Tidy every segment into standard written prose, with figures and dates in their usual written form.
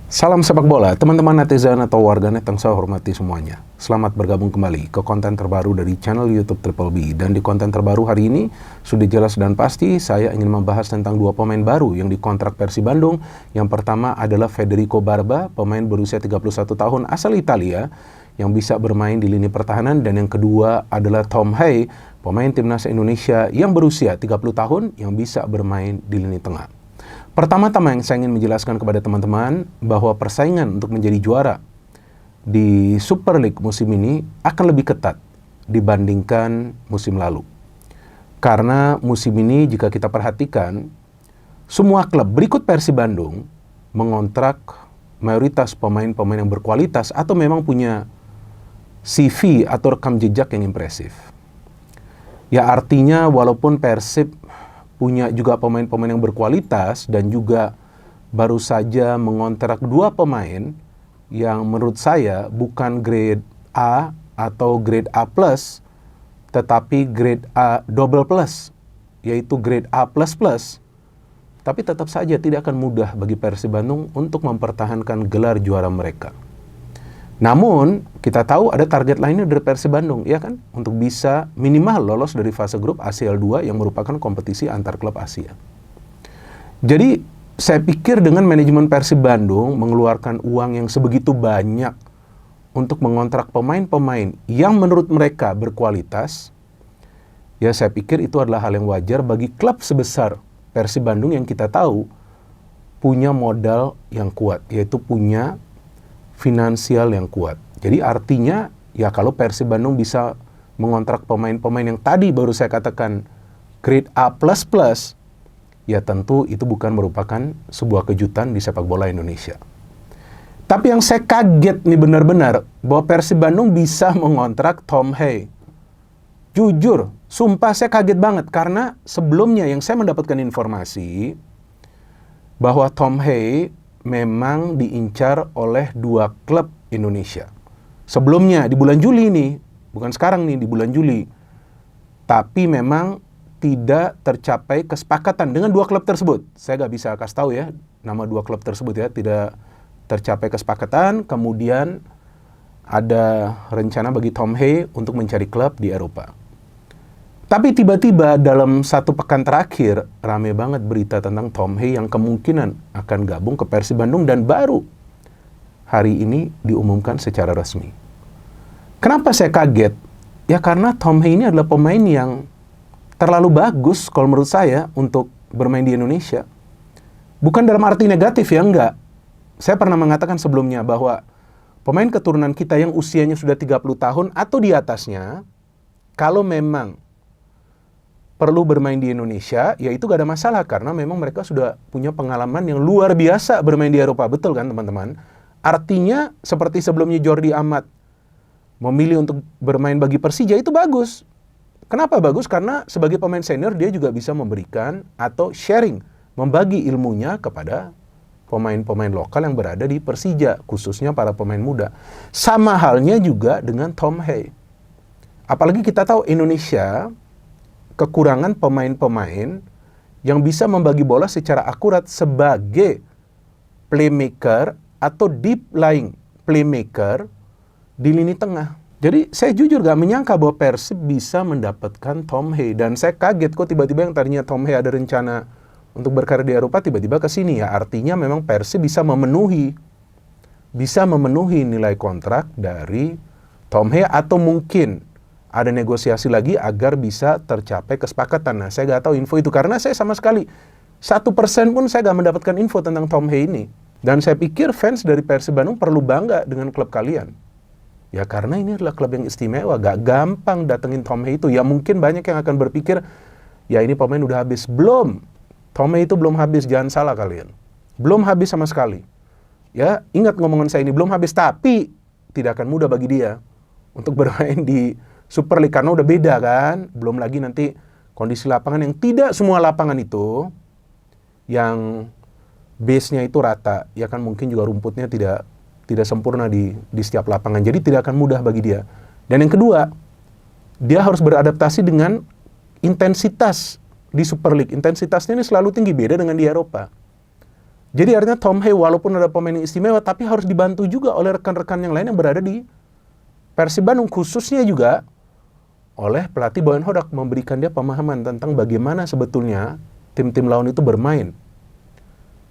Salam sepak bola, teman-teman netizen atau warganet yang saya hormati semuanya. Selamat bergabung kembali ke konten terbaru dari channel YouTube Triple B. Dan di konten terbaru hari ini, sudah jelas dan pasti saya ingin membahas tentang dua pemain baru yang dikontrak Persib Bandung. Yang pertama adalah Federico Barba, pemain berusia 31 tahun asal Italia, yang bisa bermain di lini pertahanan. Dan yang kedua adalah Tom Hay, pemain timnas Indonesia yang berusia 30 tahun, yang bisa bermain di lini tengah. Pertama-tama yang saya ingin menjelaskan kepada teman-teman bahwa persaingan untuk menjadi juara di Super League musim ini akan lebih ketat dibandingkan musim lalu. Karena musim ini jika kita perhatikan, semua klub berikut Persib Bandung mengontrak mayoritas pemain-pemain yang berkualitas atau memang punya CV atau rekam jejak yang impresif. Ya artinya walaupun Persib punya juga pemain-pemain yang berkualitas dan juga baru saja mengontrak dua pemain yang menurut saya bukan grade A atau grade A+, tetapi grade A double plus, yaitu grade A++. Tapi tetap saja tidak akan mudah bagi Persib Bandung untuk mempertahankan gelar juara mereka. Namun, kita tahu ada target lainnya dari Persib Bandung, ya kan? Untuk bisa minimal lolos dari fase grup ACL 2 yang merupakan kompetisi antar klub Asia. Jadi, saya pikir dengan manajemen Persib Bandung mengeluarkan uang yang sebegitu banyak untuk mengontrak pemain-pemain yang menurut mereka berkualitas, ya saya pikir itu adalah hal yang wajar bagi klub sebesar Persib Bandung yang kita tahu punya modal yang kuat, yaitu punya finansial yang kuat. Jadi artinya ya kalau Persib Bandung bisa mengontrak pemain-pemain yang tadi baru saya katakan grade A++, ya tentu itu bukan merupakan sebuah kejutan di sepak bola Indonesia. Tapi yang saya kaget nih benar-benar bahwa Persib Bandung bisa mengontrak Tom Hay. Jujur, sumpah saya kaget banget karena sebelumnya yang saya mendapatkan informasi bahwa Tom Hay memang diincar oleh dua klub Indonesia. Sebelumnya, di bulan Juli nih, bukan sekarang nih, di bulan Juli. Tapi memang tidak tercapai kesepakatan dengan dua klub tersebut. Saya nggak bisa kasih tahu ya, nama dua klub tersebut ya, tidak tercapai kesepakatan. Kemudian ada rencana bagi Tom Hay untuk mencari klub di Eropa. Tapi tiba-tiba dalam satu pekan terakhir, rame banget berita tentang Tom Hay yang kemungkinan akan gabung ke Persib Bandung dan baru hari ini diumumkan secara resmi. Kenapa saya kaget? Ya karena Tom Hay ini adalah pemain yang terlalu bagus kalau menurut saya untuk bermain di Indonesia. Bukan dalam arti negatif ya, enggak. Saya pernah mengatakan sebelumnya bahwa pemain keturunan kita yang usianya sudah 30 tahun atau di atasnya, kalau memang perlu bermain di Indonesia, ya itu gak ada masalah karena memang mereka sudah punya pengalaman yang luar biasa bermain di Eropa, betul kan teman-teman? Artinya seperti sebelumnya Jordi Amat memilih untuk bermain bagi Persija itu bagus. Kenapa bagus? Karena sebagai pemain senior dia juga bisa memberikan atau sharing, membagi ilmunya kepada pemain-pemain lokal yang berada di Persija, khususnya para pemain muda. Sama halnya juga dengan Tom Hay. Apalagi kita tahu Indonesia kekurangan pemain-pemain yang bisa membagi bola secara akurat sebagai playmaker atau deep lying playmaker di lini tengah. Jadi saya jujur gak menyangka bahwa Persib bisa mendapatkan Tom Hay. Dan saya kaget kok tiba-tiba yang tadinya Tom Hay ada rencana untuk berkarir di Eropa tiba-tiba ke sini ya. Artinya memang Persib bisa memenuhi nilai kontrak dari Tom Hay atau mungkin ada negosiasi lagi agar bisa tercapai kesepakatan. Nah, saya nggak tahu info itu karena saya sama sekali 1% pun saya nggak mendapatkan info tentang Tom Hay ini. Dan saya pikir fans dari Persib Bandung perlu bangga dengan klub kalian. Ya karena ini adalah klub yang istimewa, gak gampang datengin Tom Hay itu. Ya mungkin banyak yang akan berpikir, ya ini pemain udah habis. Belum, Tom Hay itu belum habis, jangan salah kalian. Belum habis sama sekali. Ya, ingat ngomongan saya ini, belum habis, tapi tidak akan mudah bagi dia untuk bermain di Super League karena udah beda kan. Belum lagi nanti kondisi lapangan yang tidak semua lapangan itu yang base-nya itu rata, ya kan mungkin juga rumputnya tidak sempurna di setiap lapangan. Jadi tidak akan mudah bagi dia. Dan yang kedua, dia harus beradaptasi dengan intensitas di Super League. Intensitasnya ini selalu tinggi, beda dengan di Eropa. Jadi artinya Tom Hay walaupun ada pemain yang istimewa, tapi harus dibantu juga oleh rekan-rekan yang lain yang berada di Persib Bandung, khususnya juga oleh pelatih Boyan Hodak, memberikan dia pemahaman tentang bagaimana sebetulnya tim-tim lawan itu bermain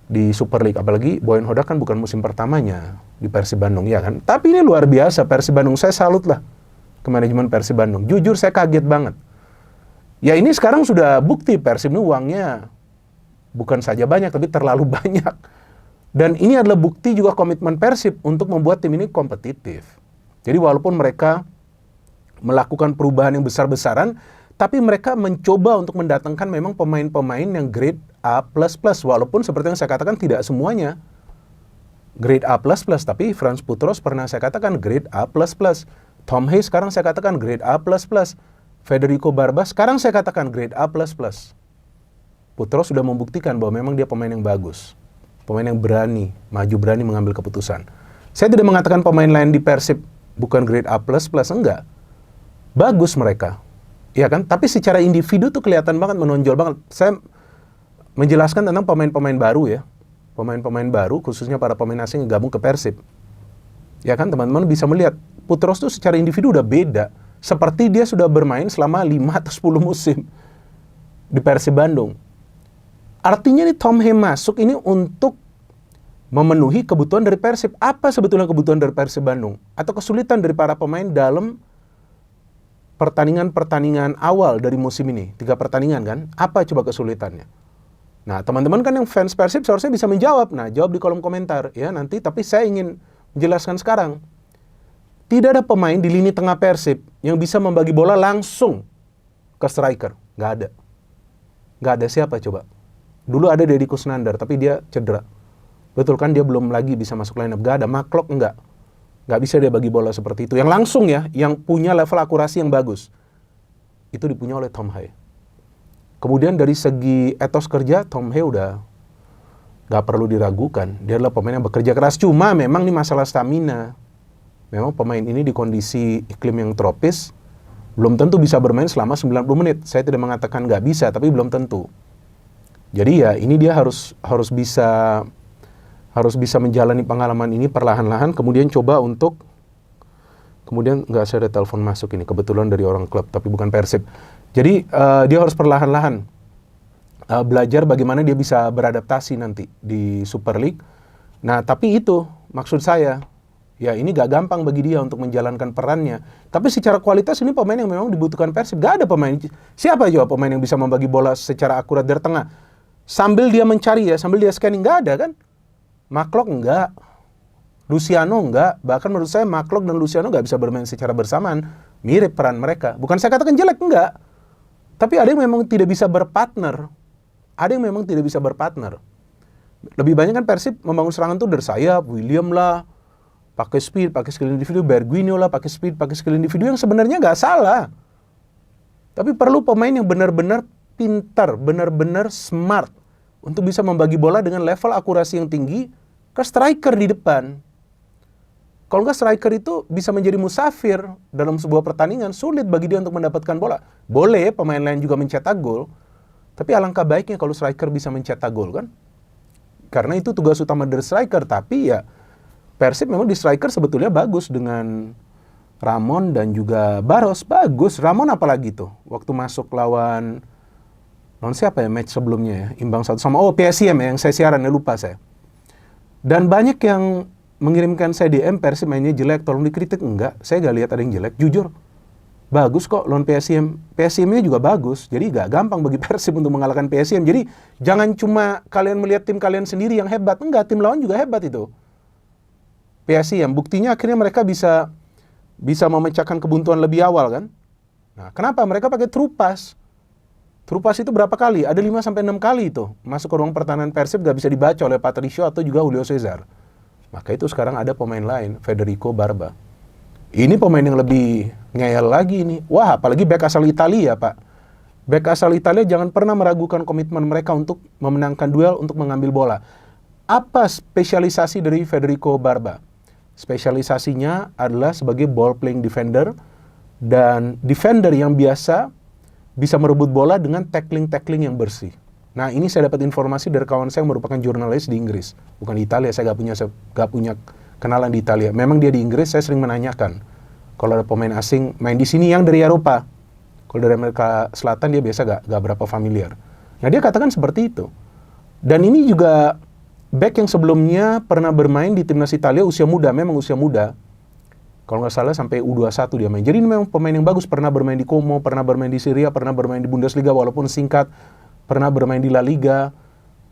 di Super League. Apalagi Boyan Hodak kan bukan musim pertamanya di Persib Bandung, ya kan? Tapi ini luar biasa Persib Bandung, saya salut lah ke manajemen Persib Bandung. Jujur saya kaget banget. Ya ini sekarang sudah bukti Persib ini uangnya bukan saja banyak, tapi terlalu banyak. Dan ini adalah bukti juga komitmen Persib untuk membuat tim ini kompetitif. Jadi walaupun mereka melakukan perubahan yang besar-besaran, tapi mereka mencoba untuk mendatangkan memang pemain-pemain yang grade A++. Walaupun seperti yang saya katakan tidak semuanya grade A++, tapi Frans Putros pernah saya katakan grade A++. Tom Hay sekarang saya katakan grade A++. Federico Barba sekarang saya katakan grade A++. Putros sudah membuktikan bahwa memang dia pemain yang bagus. Pemain yang berani, maju berani mengambil keputusan. Saya tidak mengatakan pemain lain di Persib bukan grade A++, enggak. Bagus mereka. Ya kan? Tapi secara individu tuh kelihatan banget, menonjol banget. Saya menjelaskan tentang pemain-pemain baru ya. Pemain-pemain baru, khususnya para pemain asing yang gabung ke Persib. Ya kan, teman-teman bisa melihat. Putros tuh secara individu udah beda. Seperti dia sudah bermain selama 5 atau 10 musim di Persib Bandung. Artinya nih Tom Hay masuk ini untuk memenuhi kebutuhan dari Persib. Apa sebetulnya kebutuhan dari Persib Bandung? Atau kesulitan dari para pemain dalam pertandingan-pertandingan awal dari musim ini? 3 pertandingan kan? Apa coba kesulitannya? Nah, teman-teman kan yang fans Persib seharusnya bisa menjawab. Nah, jawab di kolom komentar ya nanti. Tapi saya ingin menjelaskan sekarang. Tidak ada pemain di lini tengah Persib yang bisa membagi bola langsung ke striker. Nggak ada. Nggak ada, siapa coba? Dulu ada Deddy Kusnandar, tapi dia cedera. Betul kan, dia belum lagi bisa masuk lineup. Nggak ada. Maklok enggak. Nggak bisa dia bagi bola seperti itu. Yang langsung ya, yang punya level akurasi yang bagus. Itu dipunya oleh Tom Hay. Kemudian dari segi etos kerja, Tom Hay udah nggak perlu diragukan. Dia adalah pemain yang bekerja keras. Cuma memang ini masalah stamina. Memang pemain ini di kondisi iklim yang tropis, belum tentu bisa bermain selama 90 menit. Saya tidak mengatakan nggak bisa, tapi belum tentu. Jadi ya ini dia harus bisa menjalani pengalaman ini perlahan-lahan, kemudian coba untuk, kemudian nggak, saya ada telepon masuk ini, kebetulan dari orang klub, tapi bukan Persib. Jadi dia harus perlahan-lahan belajar bagaimana dia bisa beradaptasi nanti di Super League. Nah tapi itu maksud saya, ya ini gak gampang bagi dia untuk menjalankan perannya. Tapi secara kualitas ini pemain yang memang dibutuhkan Persib. Gak ada pemain, siapa juga pemain yang bisa membagi bola secara akurat dari tengah sambil dia mencari ya, sambil dia scanning. Gak ada kan. Maklok enggak, Luciano enggak. Bahkan menurut saya Maklok dan Luciano gak bisa bermain secara bersamaan. Mirip peran mereka. Bukan saya katakan jelek, enggak. Tapi ada yang memang tidak bisa berpartner. Ada yang memang tidak bisa berpartner. Lebih banyak kan Persib membangun serangan tuh dari sayap, William lah, pakai speed, pakai skill individu, Berguinho lah, pakai speed, pakai skill individu, yang sebenarnya nggak salah. Tapi perlu pemain yang benar-benar pintar, benar-benar smart untuk bisa membagi bola dengan level akurasi yang tinggi ke striker di depan. Kalau nggak, striker itu bisa menjadi musafir dalam sebuah pertandingan, sulit bagi dia untuk mendapatkan bola. Boleh pemain lain juga mencetak gol, tapi alangkah baiknya kalau striker bisa mencetak gol kan. Karena itu tugas utama dari striker. Tapi ya Persib memang di striker sebetulnya bagus dengan Ramon dan juga Barros. Bagus, Ramon apalagi tuh waktu masuk lawan siapa ya match sebelumnya ya, imbang 1 sama PSM ya, yang saya siaran ya, lupa saya. Dan banyak yang mengirimkan saya DM, Persib mainnya jelek, tolong dikritik. Enggak, saya gak lihat ada yang jelek, jujur. Bagus kok lawan PSM. PSM-nya juga bagus, jadi gak gampang bagi Persib untuk mengalahkan PSM. Jadi jangan cuma kalian melihat tim kalian sendiri yang hebat. Enggak, tim lawan juga hebat itu. PSM, buktinya akhirnya mereka bisa memecahkan kebuntuan lebih awal kan. Nah, kenapa? Mereka pakai Trupas. Trupas itu berapa kali? Ada 5-6 kali itu masuk ke ruang pertahanan Persib, gak bisa dibaca oleh Patricio atau juga Julio Cesar. Maka itu sekarang ada pemain lain, Federico Barba. Ini pemain yang lebih ngeyel lagi ini. Wah, apalagi bek asal Italia, Pak. Bek asal Italia jangan pernah meragukan komitmen mereka untuk memenangkan duel, untuk mengambil bola. Apa spesialisasi dari Federico Barba? Spesialisasinya adalah sebagai ball playing defender, dan defender yang biasa bisa merebut bola dengan tackling-tackling yang bersih. Nah, ini saya dapat informasi dari kawan saya yang merupakan jurnalis di Inggris, bukan di Italia. Saya nggak punya kenalan di Italia. Memang dia di Inggris. Saya sering menanyakan kalau ada pemain asing main di sini yang dari Eropa. Kalau dari Amerika Selatan dia biasa nggak berapa familiar. Nah, dia katakan seperti itu. Dan ini juga back yang sebelumnya pernah bermain di timnas Italia usia muda, memang usia muda. Kalau nggak salah sampai U21 dia main. Jadi ini memang pemain yang bagus, pernah bermain di Como, pernah bermain di Syria, pernah bermain di Bundesliga walaupun singkat, pernah bermain di La Liga,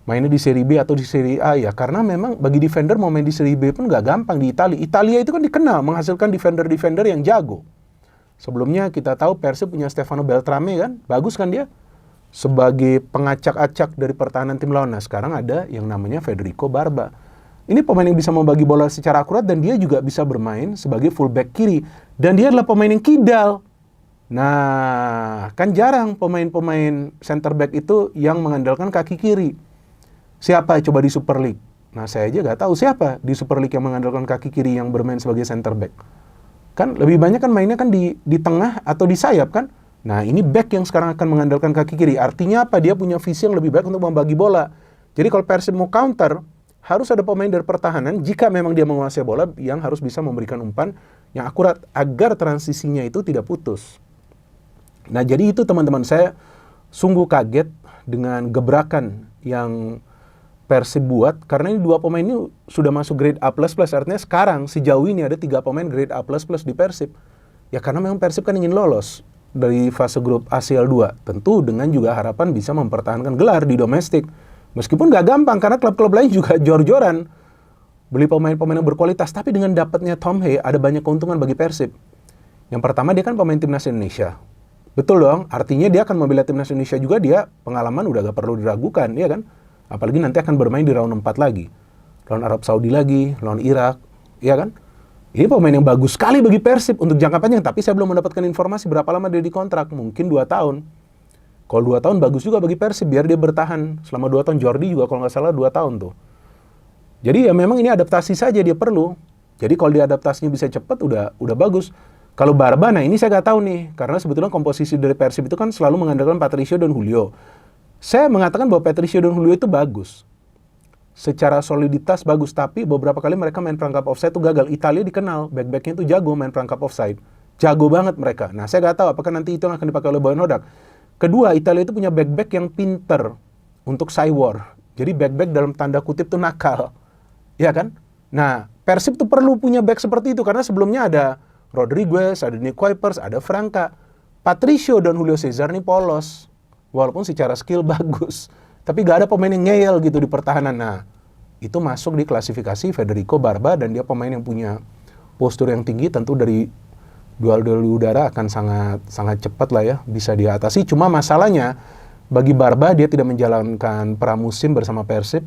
mainnya di Serie B atau di Serie A ya. Karena memang bagi defender mau main di Serie B pun nggak gampang di Italia. Italia itu kan dikenal menghasilkan defender-defender yang jago. Sebelumnya kita tahu Persib punya Stefano Beltrame kan, bagus kan dia? Sebagai pengacak-acak dari pertahanan tim lawan. Nah, sekarang ada yang namanya Federico Barba. Ini pemain yang bisa membagi bola secara akurat dan dia juga bisa bermain sebagai fullback kiri. Dan dia adalah pemain yang kidal. Nah, kan jarang pemain-pemain center back itu yang mengandalkan kaki kiri. Siapa coba di Super League? Nah, saya aja nggak tahu siapa di Super League yang mengandalkan kaki kiri yang bermain sebagai center back. Kan lebih banyak kan mainnya kan di tengah atau di sayap kan? Nah, ini back yang sekarang akan mengandalkan kaki kiri. Artinya apa? Dia punya visi yang lebih baik untuk membagi bola. Jadi kalau Persib mau counter, harus ada pemain dari pertahanan, jika memang dia menguasai bola, yang harus bisa memberikan umpan yang akurat, agar transisinya itu tidak putus. Nah, jadi itu teman-teman, saya sungguh kaget dengan gebrakan yang Persib buat, karena ini dua pemain ini sudah masuk grade A++, artinya sekarang, sejauh ini ada 3 pemain grade A++ di Persib. Ya karena memang Persib kan ingin lolos dari fase grup ACL 2, tentu dengan juga harapan bisa mempertahankan gelar di domestik. Meskipun nggak gampang, karena klub-klub lain juga jor-joran beli pemain-pemain yang berkualitas, tapi dengan dapatnya Tom Hay, ada banyak keuntungan bagi Persib. Yang pertama, dia kan pemain timnas Indonesia. Betul dong, artinya dia akan membela timnas Indonesia juga, dia pengalaman udah gak perlu diragukan, ya kan? Apalagi nanti akan bermain di round 4 lagi. Lawan Arab Saudi lagi, lawan Irak, ya kan? Ini pemain yang bagus sekali bagi Persib untuk jangka panjang, tapi saya belum mendapatkan informasi berapa lama dia dikontrak, mungkin 2 tahun. Kalau 2 tahun bagus juga bagi Persib, biar dia bertahan selama 2 tahun. Jordi juga kalau nggak salah 2 tahun tuh. Jadi ya memang ini adaptasi saja dia perlu. Jadi kalau dia adaptasinya bisa cepat, udah bagus. Kalau Barba, nah ini saya nggak tahu nih, karena sebetulnya komposisi dari Persib itu kan selalu mengandalkan Patricio dan Julio. Saya mengatakan bahwa Patricio dan Julio itu bagus. Secara soliditas bagus, tapi beberapa kali mereka main perangkap offside itu gagal. Italia dikenal, back-backnya itu jago main perangkap offside. Jago banget mereka. Nah, saya nggak tahu apakah nanti itu yang akan dipakai oleh Boyan Hodak. Kedua, Italia itu punya back-back yang pinter untuk cywar. Jadi back-back dalam tanda kutip itu nakal. Ya kan? Nah, Persib tuh perlu punya back seperti itu, karena sebelumnya ada Rodriguez, ada Nick Kuipers, ada Franca. Patricio dan Julio Cesar nih polos. Walaupun secara skill bagus. Tapi gak ada pemain yang ngeyel gitu di pertahanan. Nah, itu masuk di klasifikasi Federico Barba, dan dia pemain yang punya postur yang tinggi, tentu dari duel-duel udara akan sangat cepat lah ya, bisa diatasi. Cuma masalahnya, bagi Barba dia tidak menjalankan pramusim bersama Persib,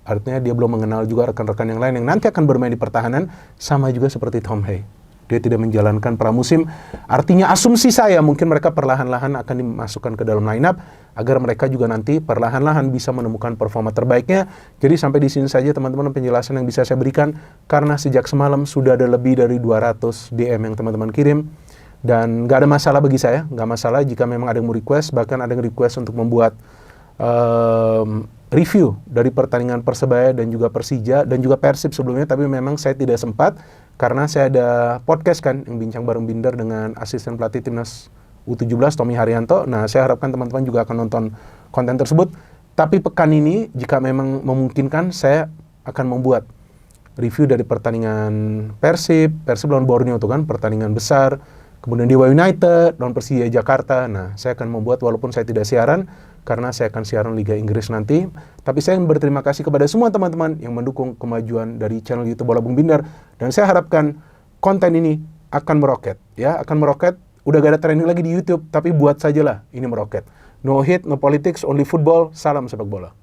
artinya dia belum mengenal juga rekan-rekan yang lain yang nanti akan bermain di pertahanan, sama juga seperti Tom Hay. Dia tidak menjalankan pramusim, artinya asumsi saya mungkin mereka perlahan-lahan akan dimasukkan ke dalam line-up agar mereka juga nanti perlahan-lahan bisa menemukan performa terbaiknya. Jadi sampai di sini saja teman-teman penjelasan yang bisa saya berikan, karena sejak semalam sudah ada lebih dari 200 DM yang teman-teman kirim, dan nggak ada masalah bagi saya, nggak masalah jika memang ada yang mau request, bahkan ada yang request untuk membuat review dari pertandingan Persebaya dan juga Persija dan juga Persib sebelumnya, tapi memang saya tidak sempat karena saya ada podcast kan yang bincang bareng Binder dengan asisten pelatih timnas U17 Tommy Haryanto. Nah, saya harapkan teman-teman juga akan nonton konten tersebut. Tapi pekan ini jika memang memungkinkan, saya akan membuat review dari pertandingan Persib lawan Borneo itu kan pertandingan besar. Kemudian Dewa United lawan Persija Jakarta. Nah, saya akan membuat walaupun saya tidak siaran, karena saya akan siaran Liga Inggris nanti. Tapi saya ingin berterima kasih kepada semua teman-teman yang mendukung kemajuan dari channel YouTube Bola Bung Binder. Dan saya harapkan konten ini akan meroket. Ya, akan meroket. Udah gak ada trending lagi di YouTube, tapi buat sajalah ini meroket. No hate, no politics, only football. Salam sepak bola.